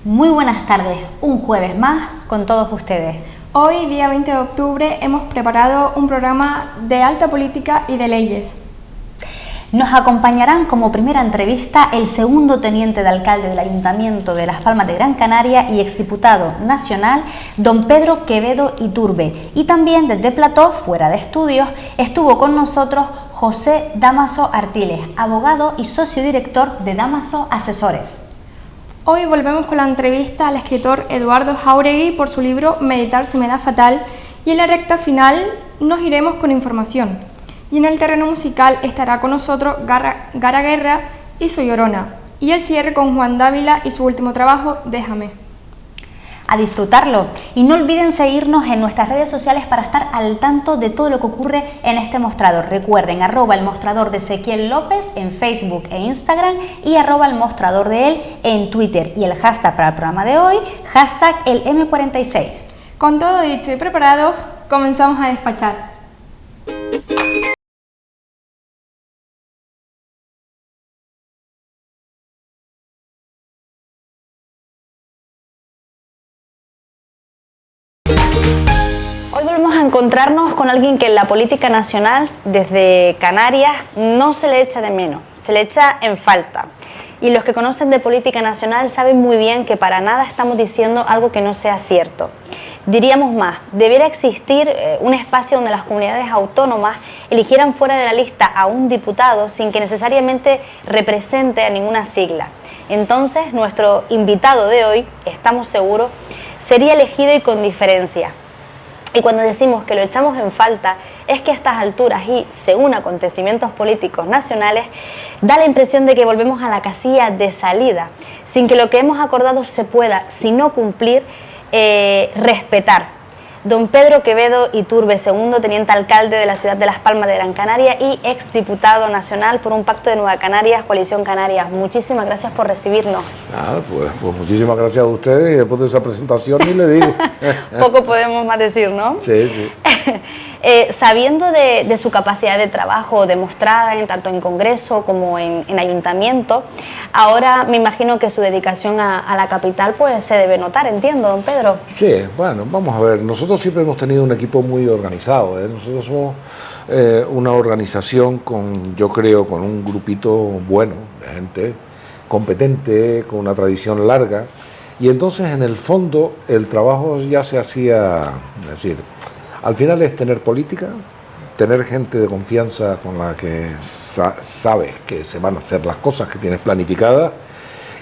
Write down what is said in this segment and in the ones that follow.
Muy buenas tardes, un jueves más con todos ustedes. Hoy, día 20 de octubre, hemos preparado un programa de alta política y de leyes. Nos acompañarán como primera entrevista el segundo teniente de alcalde del Ayuntamiento de Las Palmas de Gran Canaria y exdiputado nacional, don Pedro Quevedo Iturbe. Y también desde plató, fuera de estudios, estuvo con nosotros José Damaso Artiles, abogado y socio director de Damaso Asesores. Hoy volvemos con la entrevista al escritor Eduardo Jáuregui por su libro Meditar se me da fatal, y en la recta final nos iremos con información. Y en el terreno musical estará con nosotros Gara Guerra y Su Llorona, y el cierre con Juan Dávila y su último trabajo, Déjame. A disfrutarlo, y no olviden seguirnos en nuestras redes sociales para estar al tanto de todo lo que ocurre en este mostrador. Recuerden, @el mostrador de Ezequiel López en Facebook e Instagram y @el mostrador de él en Twitter. Y el hashtag para el programa de hoy, hashtag el M46. Con todo dicho y preparado, comenzamos a despachar. Hoy volvemos a encontrarnos con alguien que en la política nacional, desde Canarias, no se le echa de menos, se le echa en falta. Y los que conocen de política nacional saben muy bien que para nada estamos diciendo algo que no sea cierto. Diríamos más, debiera existir un espacio donde las comunidades autónomas eligieran fuera de la lista a un diputado sin que necesariamente represente a ninguna sigla. Entonces, nuestro invitado de hoy, estamos seguros, sería elegido y con diferencia. Y cuando decimos que lo echamos en falta, es que a estas alturas y según acontecimientos políticos nacionales, da la impresión de que volvemos a la casilla de salida, sin que lo que hemos acordado se pueda, si no cumplir, respetar. Don Pedro Quevedo Iturbe, segundo teniente alcalde de la ciudad de Las Palmas de Gran Canaria y exdiputado nacional por un pacto de Nueva Canarias, Coalición Canarias. Muchísimas gracias por recibirnos. Nada, pues muchísimas gracias a ustedes, y después de esa presentación ni le digo. Poco podemos más decir, ¿no? Sí, sí. Sabiendo de su capacidad de trabajo demostrada tanto en Congreso como en Ayuntamiento, ahora me imagino que su dedicación a la capital pues se debe notar, entiendo, don Pedro. Sí, bueno, vamos a ver, nosotros siempre hemos tenido un equipo muy organizado, ¿eh? Nosotros somos una organización yo creo, con un grupito bueno de gente competente, con una tradición larga, y entonces en el fondo el trabajo ya se hacía, es decir, al final es tener política, tener gente de confianza con la que sabes que se van a hacer las cosas que tienes planificadas,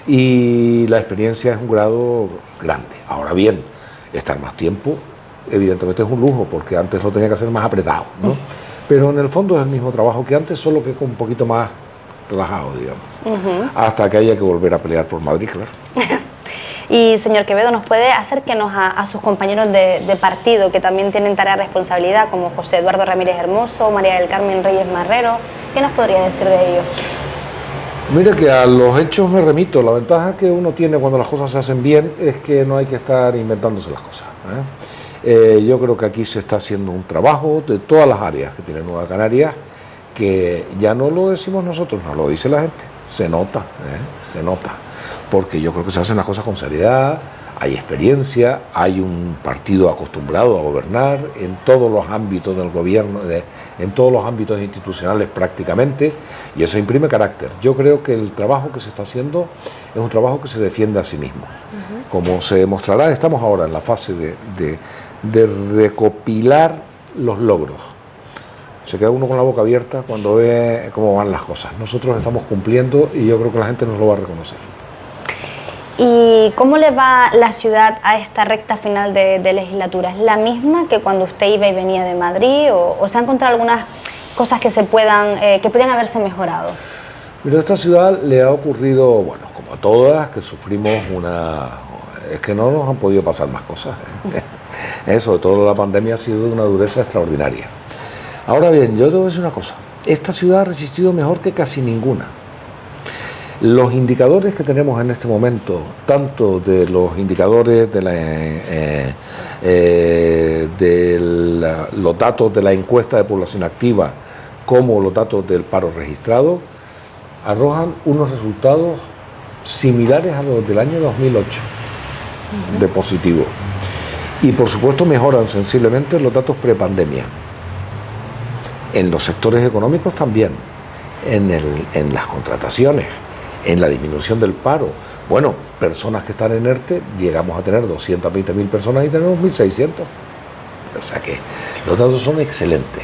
y la experiencia es un grado grande. Ahora bien, estar más tiempo evidentemente es un lujo, porque antes lo tenía que hacer más apretado, ¿no? Pero en el fondo es el mismo trabajo que antes, solo que con un poquito más relajado, digamos, hasta que haya que volver a pelear por Madrid, claro. Y señor Quevedo, ¿nos puede acercarnos a sus compañeros de partido que también tienen tarea de responsabilidad, como José Eduardo Ramírez Hermoso, María del Carmen Reyes Marrero? ¿Qué nos podría decir de ellos? Mire que a los hechos me remito. La ventaja que uno tiene cuando las cosas se hacen bien es que no hay que estar inventándose las cosas, ¿eh? Yo creo que aquí se está haciendo un trabajo de todas las áreas que tiene Nueva Canarias, que ya no lo decimos nosotros, no lo dice la gente, se nota, se nota. Porque yo creo que se hacen las cosas con seriedad, hay experiencia, hay un partido acostumbrado a gobernar en todos los ámbitos del gobierno, en todos los ámbitos institucionales prácticamente, y eso imprime carácter. Yo creo que el trabajo que se está haciendo es un trabajo que se defiende a sí mismo. Como se demostrará, estamos ahora en la fase de recopilar los logros. Se queda uno con la boca abierta cuando ve cómo van las cosas. Nosotros estamos cumpliendo y yo creo que la gente nos lo va a reconocer. ¿Y cómo le va la ciudad a esta recta final de legislatura? ¿Es la misma que cuando usted iba y venía de Madrid o se han encontrado algunas cosas que puedan haberse mejorado? Pero a esta ciudad le ha ocurrido, bueno, como a todas, que sufrimos es que no nos han podido pasar más cosas. Sobre todo la pandemia ha sido de una dureza extraordinaria. Ahora bien, yo te voy a decir una cosa, esta ciudad ha resistido mejor que casi ninguna. Los indicadores que tenemos en este momento, tanto de los indicadores de los datos de la encuesta de población activa como los datos del paro registrado, arrojan unos resultados similares a los del año 2008. de positivo. Y por supuesto mejoran sensiblemente los datos prepandemia. En los sectores económicos también, en las contrataciones, en la disminución del paro. Bueno, personas que están en ERTE, llegamos a tener 220.000 personas y tenemos 1.600. O sea que los datos son excelentes.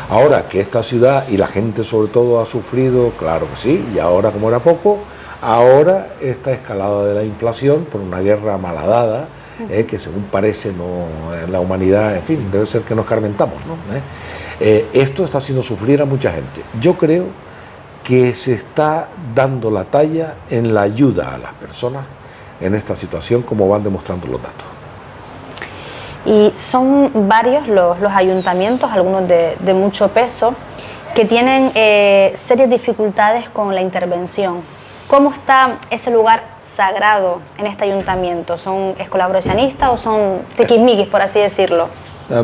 Ahora que esta ciudad y la gente sobre todo ha sufrido, claro que sí, y ahora como era poco, ahora esta escalada de la inflación por una guerra malhadada, que según parece la humanidad, en fin, debe ser que nos carmentamos, ¿no? Esto está haciendo sufrir a mucha gente. Yo creo que se está dando la talla en la ayuda a las personas en esta situación, como van demostrando los datos. Y son varios los ayuntamientos, algunos de mucho peso, que tienen serias dificultades con la intervención. ¿Cómo está ese lugar sagrado en este ayuntamiento? ¿Es colaboracionista o son tiquismiquis, por así decirlo?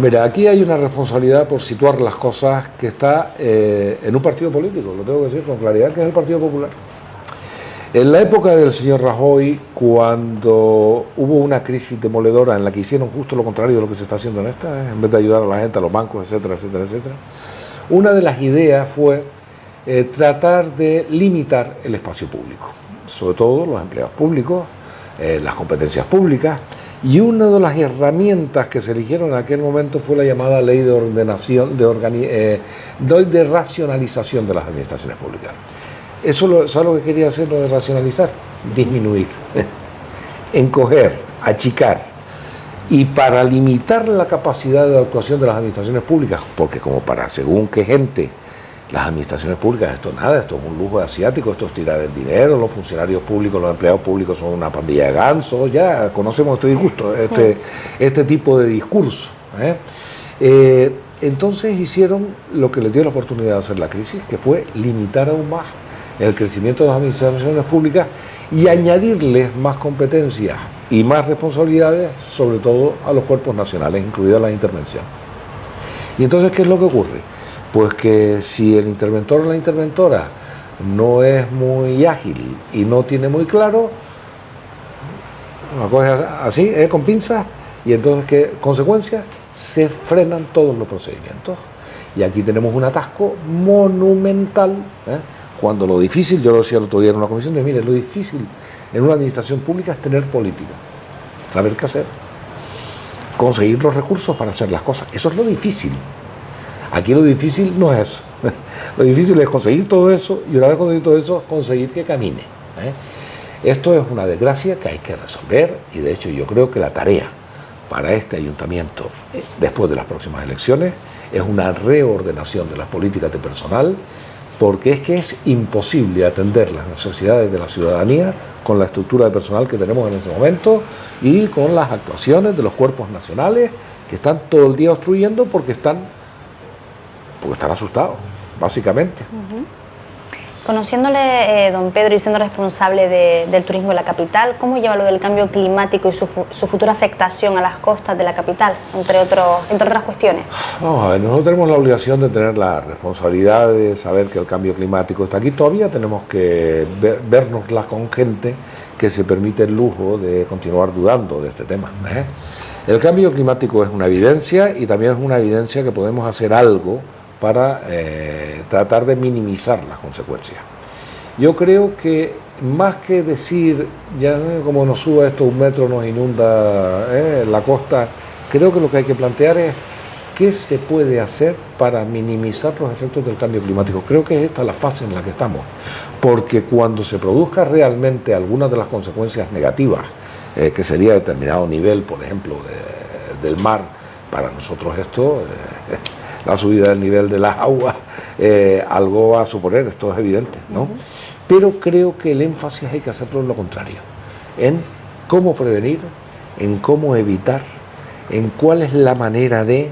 Mira, aquí hay una responsabilidad por situar las cosas que está en un partido político, lo tengo que decir con claridad, que es el Partido Popular. En la época del señor Rajoy, cuando hubo una crisis demoledora en la que hicieron justo lo contrario de lo que se está haciendo en esta, en vez de ayudar a la gente, a los bancos, etcétera, etcétera, etcétera, una de las ideas fue tratar de limitar el espacio público, sobre todo los empleados públicos, las competencias públicas, y una de las herramientas que se eligieron en aquel momento fue la llamada ley de ordenación, de racionalización de las administraciones públicas. Eso es lo que quería hacer, lo de racionalizar, disminuir, encoger, achicar. Y para limitar la capacidad de actuación de las administraciones públicas, porque como para según qué gente, las administraciones públicas, esto es un lujo asiático, esto es tirar el dinero, los funcionarios públicos, los empleados públicos son una pandilla de gansos, ya conocemos este disgusto, este tipo de discurso. Entonces hicieron lo que les dio la oportunidad de hacer la crisis, que fue limitar aún más el crecimiento de las administraciones públicas y añadirles más competencias y más responsabilidades, sobre todo a los cuerpos nacionales, incluida la intervención. Y entonces, ¿qué es lo que ocurre? Pues que si el interventor o la interventora no es muy ágil y no tiene muy claro, una cosa así, con pinzas, y entonces, ¿qué consecuencias? Se frenan todos los procedimientos. Y aquí tenemos un atasco monumental, cuando lo difícil, yo lo decía el otro día en una comisión, mire, lo difícil en una administración pública es tener política, saber qué hacer, conseguir los recursos para hacer las cosas. Eso es lo difícil. Aquí lo difícil no es eso. Lo difícil es conseguir todo eso y una vez conseguido todo eso, conseguir que camine. Esto es una desgracia que hay que resolver y de hecho yo creo que la tarea para este ayuntamiento después de las próximas elecciones es una reordenación de las políticas de personal, porque es que es imposible atender las necesidades de la ciudadanía con la estructura de personal que tenemos en ese momento y con las actuaciones de los cuerpos nacionales que están todo el día obstruyendo porque están asustados, básicamente. Conociéndole, don Pedro, y siendo responsable del turismo de la capital, ¿cómo lleva lo del cambio climático y su futura afectación a las costas de la capital, entre otras cuestiones? Vamos a ver, nosotros tenemos la obligación de tener la responsabilidad de saber que el cambio climático está aquí. Todavía tenemos que vernosla con gente que se permite el lujo de continuar dudando de este tema. El cambio climático es una evidencia y también es una evidencia que podemos hacer algo para tratar de minimizar las consecuencias. Yo creo que más que decir, ya como nos suba esto 1 metro, nos inunda la costa, creo que lo que hay que plantear es qué se puede hacer para minimizar los efectos del cambio climático. Creo que es esta la fase en la que estamos, porque cuando se produzca realmente algunas de las consecuencias negativas, que sería determinado nivel, por ejemplo, del mar, para nosotros esto... la subida del nivel de las aguas, algo va a suponer, esto es evidente, ¿no? Pero creo que el énfasis hay que hacerlo en lo contrario, en cómo prevenir, en cómo evitar, en cuál es la manera de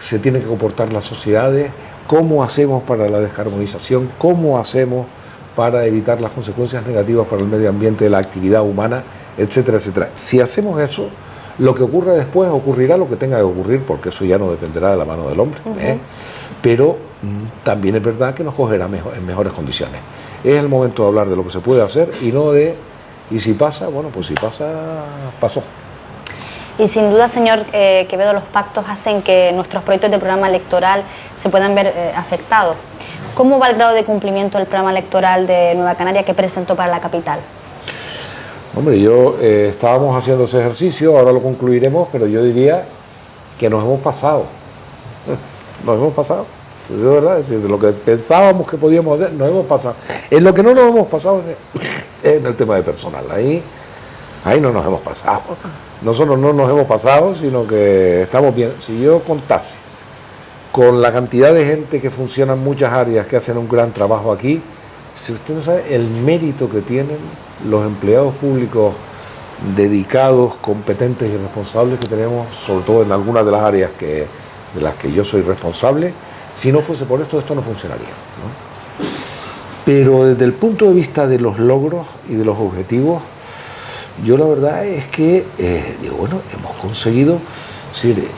se tienen que comportar las sociedades, cómo hacemos para la descarbonización, cómo hacemos para evitar las consecuencias negativas para el medio ambiente de la actividad humana, etcétera, etcétera. Si hacemos eso, lo que ocurra después ocurrirá lo que tenga que ocurrir, porque eso ya no dependerá de la mano del hombre. Pero también es verdad que nos cogerá en mejores condiciones. Es el momento de hablar de lo que se puede hacer y no de Y si pasa, bueno, pues si pasa, pasó. Y sin duda, señor Quevedo, los pactos hacen que nuestros proyectos de programa electoral se puedan ver afectados. ¿Cómo va el grado de cumplimiento del programa electoral de Nueva Canaria que presentó para la capital? Hombre, estábamos haciendo ese ejercicio, ahora lo concluiremos, pero yo diría que nos hemos pasado. Nos hemos pasado. De verdad, es decir, de lo que pensábamos que podíamos hacer, nos hemos pasado. En lo que no nos hemos pasado es en el tema de personal. Ahí no nos hemos pasado. Nosotros no nos hemos pasado, sino que estamos bien. Si yo contase con la cantidad de gente que funciona en muchas áreas, que hacen un gran trabajo aquí, si usted no sabe el mérito que tienen los empleados públicos dedicados, competentes y responsables que tenemos, sobre todo en algunas de las áreas de las que yo soy responsable, si no fuese por esto no funcionaría, ¿no? Pero desde el punto de vista de los logros y de los objetivos, yo la verdad es que, hemos conseguido, es decir,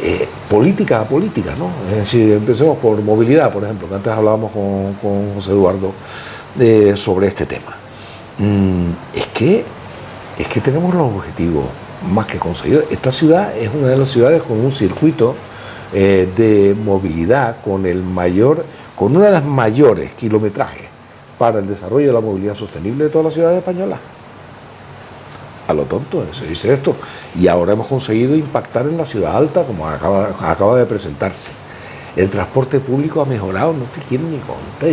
política a política, ¿no? Es decir, empecemos por movilidad, por ejemplo, que antes hablábamos con José Eduardo sobre este tema. Es que tenemos los objetivos más que conseguidos. Esta ciudad es una de las ciudades con un circuito de movilidad con una de las mayores kilometrajes para el desarrollo de la movilidad sostenible de todas las ciudades españolas. A lo tonto se dice esto. Y ahora hemos conseguido impactar en la ciudad alta, como acaba de presentarse. El transporte público ha mejorado, no te quiero ni contar.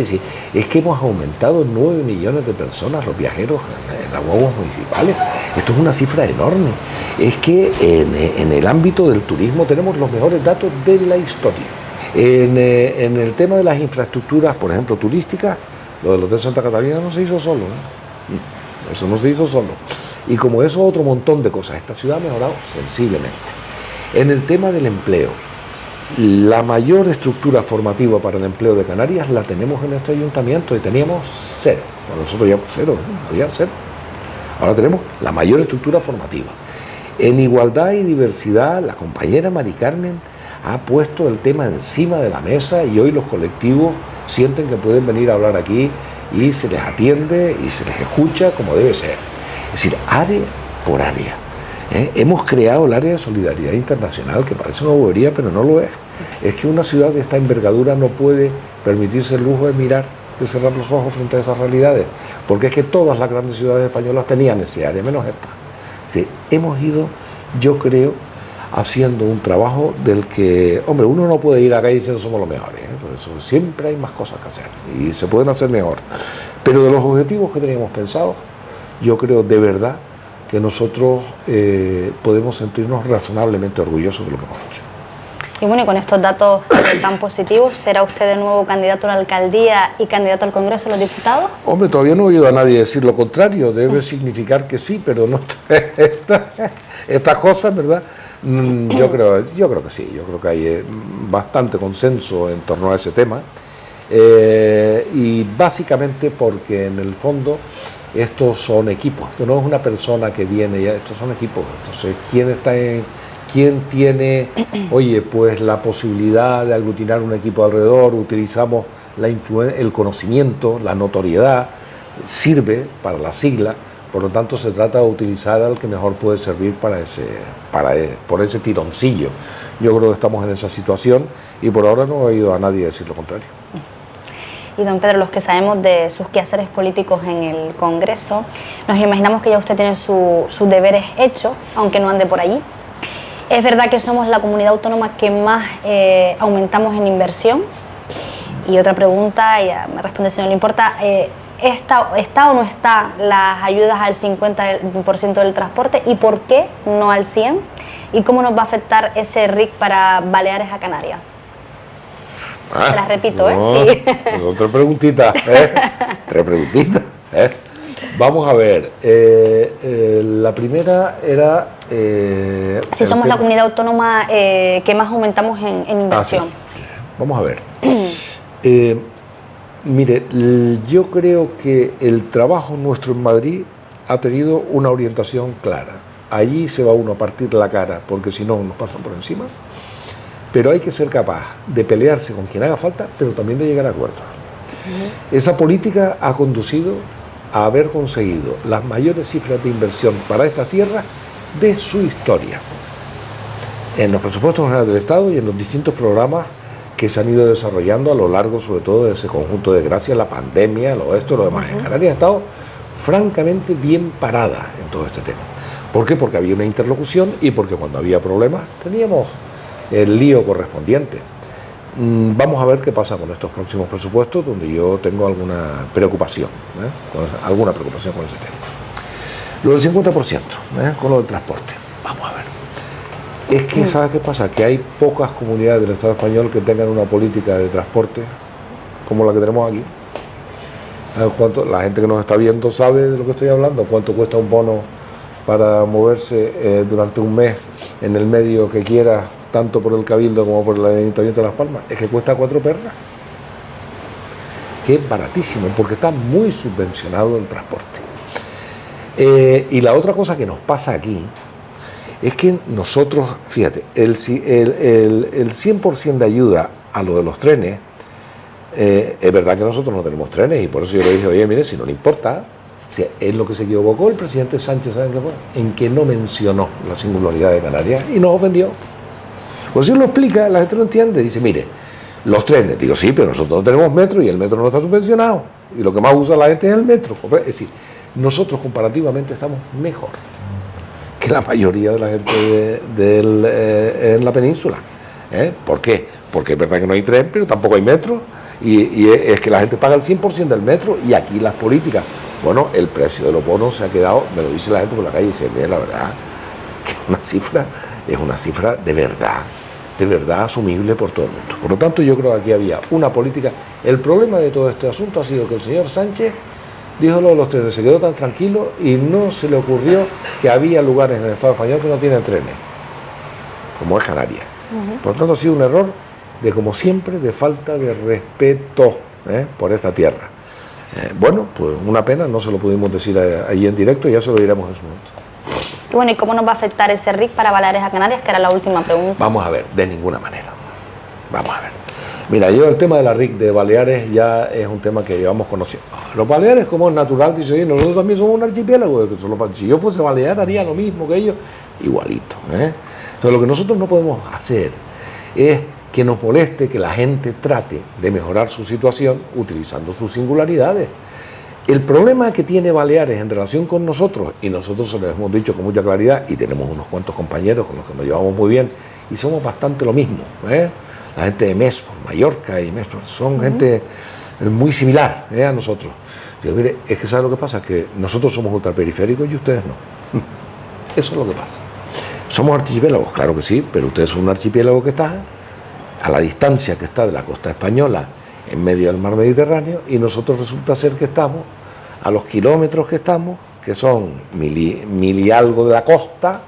Es que hemos aumentado 9 millones de personas, los viajeros en las guaguas municipales. Esto es una cifra enorme. Es que en el ámbito del turismo tenemos los mejores datos de la historia. En el tema de las infraestructuras, por ejemplo, turísticas, lo del Hotel Santa Catalina no se hizo solo, ¿eh? Eso no se hizo solo. Y como eso, otro montón de cosas. Esta ciudad ha mejorado sensiblemente. En el tema del empleo, la mayor estructura formativa para el empleo de Canarias la tenemos en este ayuntamiento y teníamos cero. Bueno, nosotros ya cero, había cero. Ahora tenemos la mayor estructura formativa. En igualdad y diversidad, la compañera Mari Carmen ha puesto el tema encima de la mesa y hoy los colectivos sienten que pueden venir a hablar aquí y se les atiende y se les escucha como debe ser. Es decir, área por área. Hemos creado el área de solidaridad internacional, que parece una bobería, pero no lo es. Es que una ciudad de esta envergadura no puede permitirse el lujo de cerrar los ojos frente a esas realidades, porque es que todas las grandes ciudades españolas tenían ese área, menos esta. Sí, hemos ido, yo creo, haciendo un trabajo del que, hombre, uno no puede ir acá diciendo somos los mejores, por eso siempre hay más cosas que hacer y se pueden hacer mejor. Pero de los objetivos que teníamos pensados, yo creo de verdad que nosotros podemos sentirnos razonablemente orgullosos de lo que hemos hecho. Y bueno, y con estos datos tan positivos, ¿será usted de nuevo candidato a la alcaldía y candidato al Congreso de los Diputados? Hombre, todavía no he oído a nadie decir lo contrario, debe significar que sí, pero no estas cosas, ¿verdad? Yo creo que sí, yo creo que hay bastante consenso en torno a ese tema, y básicamente porque en el fondo estos son equipos, esto no es una persona que viene, estos son equipos. Entonces, ¿quién tiene, oye, pues la posibilidad de aglutinar un equipo alrededor? Utilizamos el conocimiento, la notoriedad, sirve para la sigla, por lo tanto se trata de utilizar al que mejor puede servir por ese tironcillo. Yo creo que estamos en esa situación y por ahora no he oído a nadie decir lo contrario. Y don Pedro, los que sabemos de sus quehaceres políticos en el Congreso, nos imaginamos que ya usted tiene sus deberes hechos, aunque no ande por allí. Es verdad que somos la comunidad autónoma que más aumentamos en inversión. Y otra pregunta, ya me responde si no le importa, ¿está o no está las ayudas al 50% del transporte? ¿Y por qué no al 100%? ¿Y cómo nos va a afectar ese RIC para Baleares a Canarias? Se las repito, no, sí. Otra preguntita, Tres preguntitas, Vamos a ver, la primera era... si somos la comunidad autónoma que más aumentamos en inversión. Sí. Vamos a ver. Mire, yo creo que el trabajo nuestro en Madrid ha tenido una orientación clara. Allí se va uno a partir la cara, porque si no nos pasan por encima. Pero hay que ser capaz de pelearse con quien haga falta, pero también de llegar a acuerdos. Esa política ha conducido a haber conseguido las mayores cifras de inversión para esta tierra de su historia, en los presupuestos generales del Estado y en los distintos programas que se han ido desarrollando a lo largo, sobre todo, de ese conjunto de gracias, la pandemia, lo esto, lo demás. Canarias ha estado francamente bien parada en todo este tema. ¿Por qué? Porque había una interlocución y porque cuando había problemas teníamos el lío correspondiente. Vamos a ver qué pasa con estos próximos presupuestos, donde yo tengo alguna preocupación, con ese tema. Lo del 50%, con lo del transporte. Vamos a ver. Es que, ¿sabes qué pasa? Que hay pocas comunidades del Estado español que tengan una política de transporte como la que tenemos aquí. La gente que nos está viendo sabe de lo que estoy hablando. ¿Cuánto cuesta un bono para moverse durante un mes en el medio que quiera, tanto por el Cabildo como por el Ayuntamiento de Las Palmas? Es que cuesta 4 perras. Que es baratísimo, porque está muy subvencionado el transporte. Y la otra cosa que nos pasa aquí es que nosotros, fíjate, el 100% de ayuda a lo de los trenes, es verdad que nosotros no tenemos trenes y por eso yo le dije, oye, mire, si no le importa, si es lo que se equivocó el presidente Sánchez, ¿saben qué fue? En que no mencionó la singularidad de Canarias y nos ofendió. Pues si uno lo explica, la gente lo entiende, dice, mire, los trenes, digo, sí, pero nosotros no tenemos metro y el metro no está subvencionado y lo que más usa la gente es el metro. Es decir, nosotros comparativamente estamos mejor que la mayoría de la gente en la península. ¿Por qué? Porque es verdad que no hay tren, pero tampoco hay metro, y es que la gente paga el 100% del metro, y aquí las políticas, bueno, el precio de los bonos se ha quedado, me lo dice la gente por la calle, y dice, mira, la verdad, que es una cifra de verdad asumible por todo el mundo. Por lo tanto, yo creo que aquí había una política. El problema de todo este asunto ha sido que el señor Sánchez dijo lo de los trenes, se quedó tan tranquilo y no se le ocurrió que había lugares en el Estado español que no tienen trenes, como es Canarias. Por lo tanto, ha sido un error de, como siempre, de falta de respeto por esta tierra. Bueno, pues una pena, no se lo pudimos decir ahí en directo, ya se lo diremos en su momento. Y bueno, ¿y cómo nos va a afectar ese RIC para Baleares a Canarias? Que era la última pregunta. Vamos a ver, de ninguna manera. Vamos a ver. Mira, yo el tema de la RIC de Baleares ya es un tema que llevamos conociendo. Los Baleares, como es natural, dicen, nosotros también somos un archipiélago. Si yo fuese Balear, haría lo mismo que ellos, igualito. Entonces, lo que nosotros no podemos hacer es que nos moleste que la gente trate de mejorar su situación utilizando sus singularidades. El problema que tiene Baleares en relación con nosotros, y nosotros se lo hemos dicho con mucha claridad, y tenemos unos cuantos compañeros con los que nos llevamos muy bien, y somos bastante lo mismo. La gente de Mespor, Mallorca y Mespor, son gente muy similar a nosotros. Yo, mire, es que ¿sabe lo que pasa? Que nosotros somos ultraperiféricos y ustedes no. Eso es lo que pasa. Somos archipiélagos, claro que sí, pero ustedes son un archipiélago que está a la distancia que está de la costa española, en medio del mar Mediterráneo, y nosotros resulta ser que estamos a los kilómetros que estamos, que son mil y algo de la costa.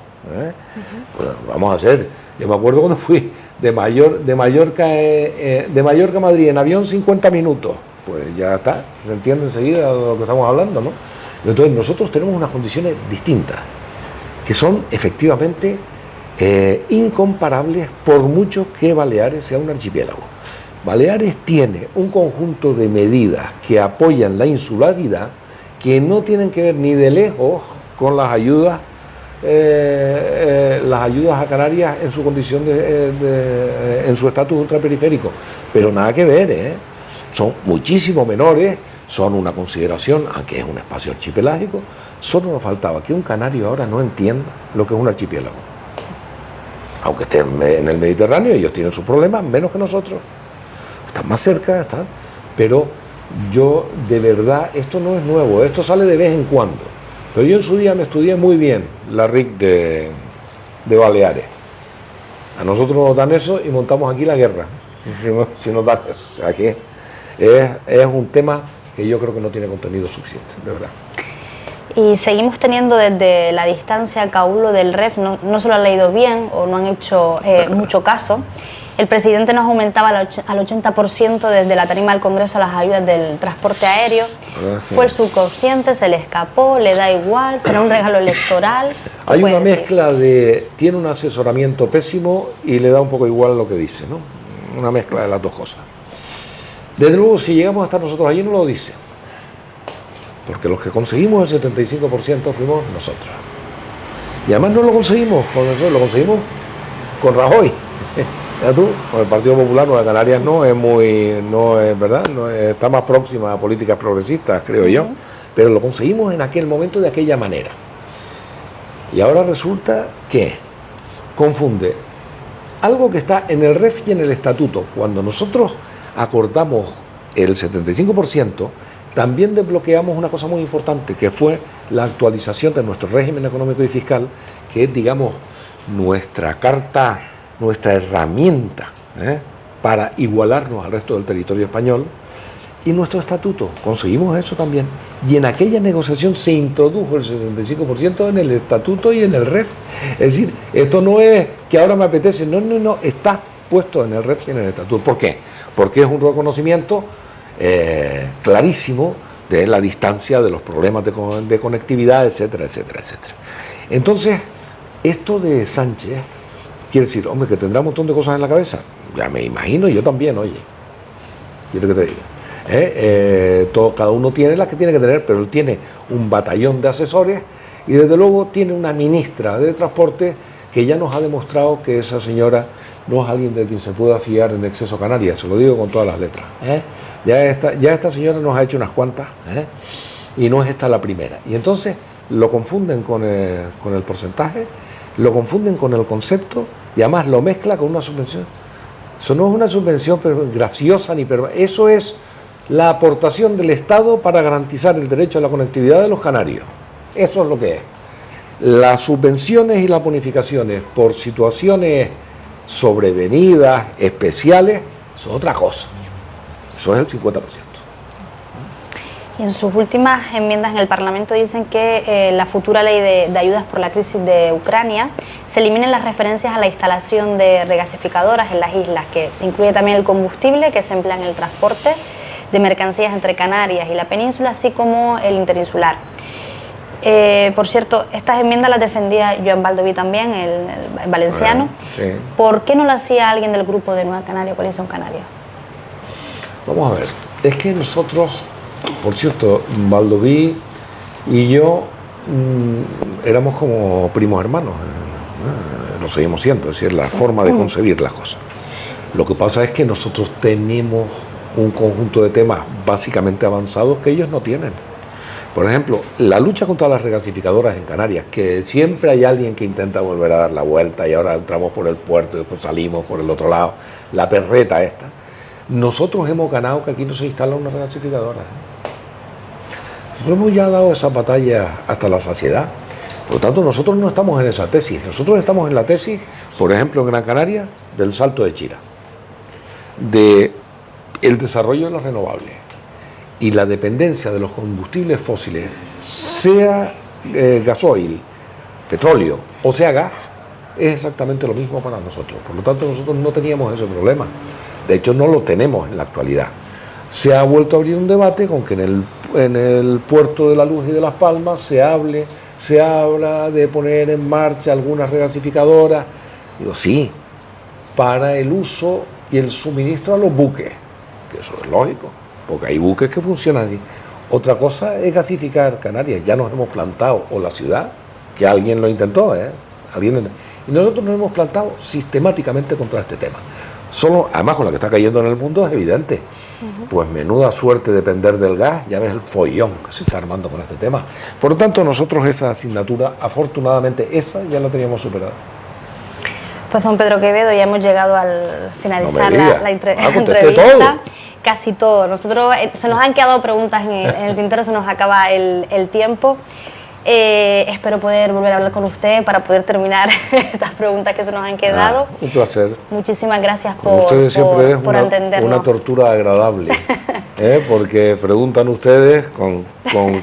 Pues vamos a hacer, yo me acuerdo cuando fui de Mallorca a Madrid en avión 50 minutos, pues ya está, se entiende enseguida de lo que estamos hablando, ¿no? Entonces nosotros tenemos unas condiciones distintas, que son efectivamente incomparables, por mucho que Baleares sea un archipiélago. Baleares tiene un conjunto de medidas que apoyan la insularidad, que no tienen que ver ni de lejos con las ayudas a Canarias en su condición en su estatus ultraperiférico, pero nada que ver, son muchísimo menores, son una consideración, aunque es un espacio archipelágico. Solo nos faltaba que un canario ahora no entienda lo que es un archipiélago, aunque estén en el Mediterráneo, ellos tienen sus problemas menos que nosotros, están más cerca, pero yo de verdad, esto no es nuevo, esto sale de vez en cuando. Pero yo en su día me estudié muy bien la RIC de Baleares. A nosotros nos dan eso y montamos aquí la guerra, si nos dan eso. O sea que es un tema que yo creo que no tiene contenido suficiente, de verdad. Y seguimos teniendo desde la distancia caulo del REF, no se lo han leído bien o no han hecho mucho caso. El presidente nos aumentaba al 80% desde la tarima del Congreso las ayudas del transporte aéreo. Fue el subconsciente, se le escapó, le da igual, será un regalo electoral. Hay una mezcla de, tiene un asesoramiento pésimo y le da un poco igual lo que dice, ¿no? Una mezcla de las dos cosas. Desde luego, si llegamos a estar nosotros allí, no lo dice. porque los que conseguimos el 75% fuimos nosotros. Y además no lo conseguimos con eso, lo conseguimos con Rajoy. Ya tú, con el Partido Popular, Nueva Canarias no es verdad, está más próxima a políticas progresistas, creo yo, pero lo conseguimos en aquel momento de aquella manera. Y ahora resulta que confunde algo que está en el REF y en el estatuto. Cuando nosotros acordamos el 75%, también desbloqueamos una cosa muy importante, que fue la actualización de nuestro régimen económico y fiscal, que es, digamos, nuestra carta, nuestra herramienta para igualarnos al resto del territorio español, y nuestro estatuto. Conseguimos eso también. Y en aquella negociación se introdujo el 75% en el estatuto y en el REF. Es decir, esto no es que ahora me apetece, no, está puesto en el REF y en el estatuto. ¿Por qué? Porque es un reconocimiento clarísimo de la distancia, de los problemas de conectividad, etcétera, etcétera, etcétera. Entonces, esto de Sánchez quiere decir, hombre, que tendrá un montón de cosas en la cabeza. Ya me imagino, yo también, oye. Quiero que te diga. Cada uno tiene las que tiene que tener, pero él tiene un batallón de asesores y desde luego tiene una ministra de Transporte que ya nos ha demostrado que esa señora no es alguien de quien se pueda fiar en exceso Canarias, se lo digo con todas las letras. Ya esta señora nos ha hecho unas cuantas y no es esta la primera. Y entonces lo confunden con el porcentaje, lo confunden con el concepto y además lo mezcla con una subvención. Eso no es una subvención graciosa ni permanente, eso es la aportación del Estado para garantizar el derecho a la conectividad de los canarios. Eso es lo que es. Las subvenciones y las bonificaciones por situaciones sobrevenidas, especiales, eso es otra cosa. Eso es el 50%. Y en sus últimas enmiendas en el Parlamento dicen que la futura ley de ayudas por la crisis de Ucrania se eliminen las referencias a la instalación de regasificadoras en las islas, que se incluye también el combustible que se emplea en el transporte de mercancías entre Canarias y la península, así como el interinsular. Por cierto, estas enmiendas las defendía Joan Baldoví también, el valenciano. Sí. ¿Por qué no lo hacía alguien del grupo de Nueva Canaria, Coalición Canaria? Vamos a ver, es que nosotros, por cierto, Baldoví y yo éramos como primos hermanos, lo seguimos siendo, es decir, la forma de concebir las cosas. Lo que pasa es que nosotros tenemos un conjunto de temas básicamente avanzados que ellos no tienen. Por ejemplo, la lucha contra las regasificadoras en Canarias, que siempre hay alguien que intenta volver a dar la vuelta y ahora entramos por el puerto y después salimos por el otro lado, la perreta esta. Nosotros hemos ganado que aquí no se instala una regasificadora. Nosotros hemos ya dado esa batalla hasta la saciedad. Por lo tanto, nosotros no estamos en esa tesis. Nosotros estamos en la tesis, por ejemplo, en Gran Canaria, del Salto de Chira, de el desarrollo de las renovables y la dependencia de los combustibles fósiles, sea gasoil, petróleo o sea gas, es exactamente lo mismo para nosotros. Por lo tanto, nosotros no teníamos ese problema. De hecho, no lo tenemos en la actualidad. Se ha vuelto a abrir un debate con que en el puerto de La Luz y de Las Palmas se habla de poner en marcha algunas regasificadoras. Digo, sí, para el uso y el suministro a los buques, que eso es lógico, porque hay buques que funcionan así. Otra cosa es gasificar Canarias, ya nos hemos plantado, o la ciudad, que alguien lo intentó, y nosotros nos hemos plantado sistemáticamente contra este tema. Solo, además con la que está cayendo en el mundo es evidente. Pues menuda suerte depender del gas, ya ves el follón que se está armando con este tema. Por lo tanto, nosotros esa asignatura, afortunadamente, esa ya la teníamos superada. Pues don Pedro Quevedo, ya hemos llegado al finalizar la entrevista. Todo. Casi todo. Nosotros se nos han quedado preguntas en el tintero, se nos acaba el tiempo. Espero poder volver a hablar con usted para poder terminar estas preguntas que se nos han quedado. Un placer. Muchísimas gracias ustedes siempre por atendernos. Una tortura agradable, porque preguntan ustedes con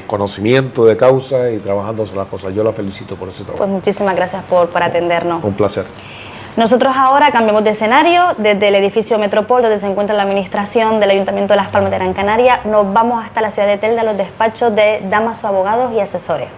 conocimiento de causa y trabajándose las cosas. Yo la felicito por ese trabajo. Pues muchísimas gracias por atendernos. Un placer. Nosotros ahora cambiamos de escenario, desde el edificio Metropol, donde se encuentra la administración del Ayuntamiento de Las Palmas de Gran Canaria, nos vamos hasta la ciudad de Telde, a los despachos de Damaso Abogados y Asesores.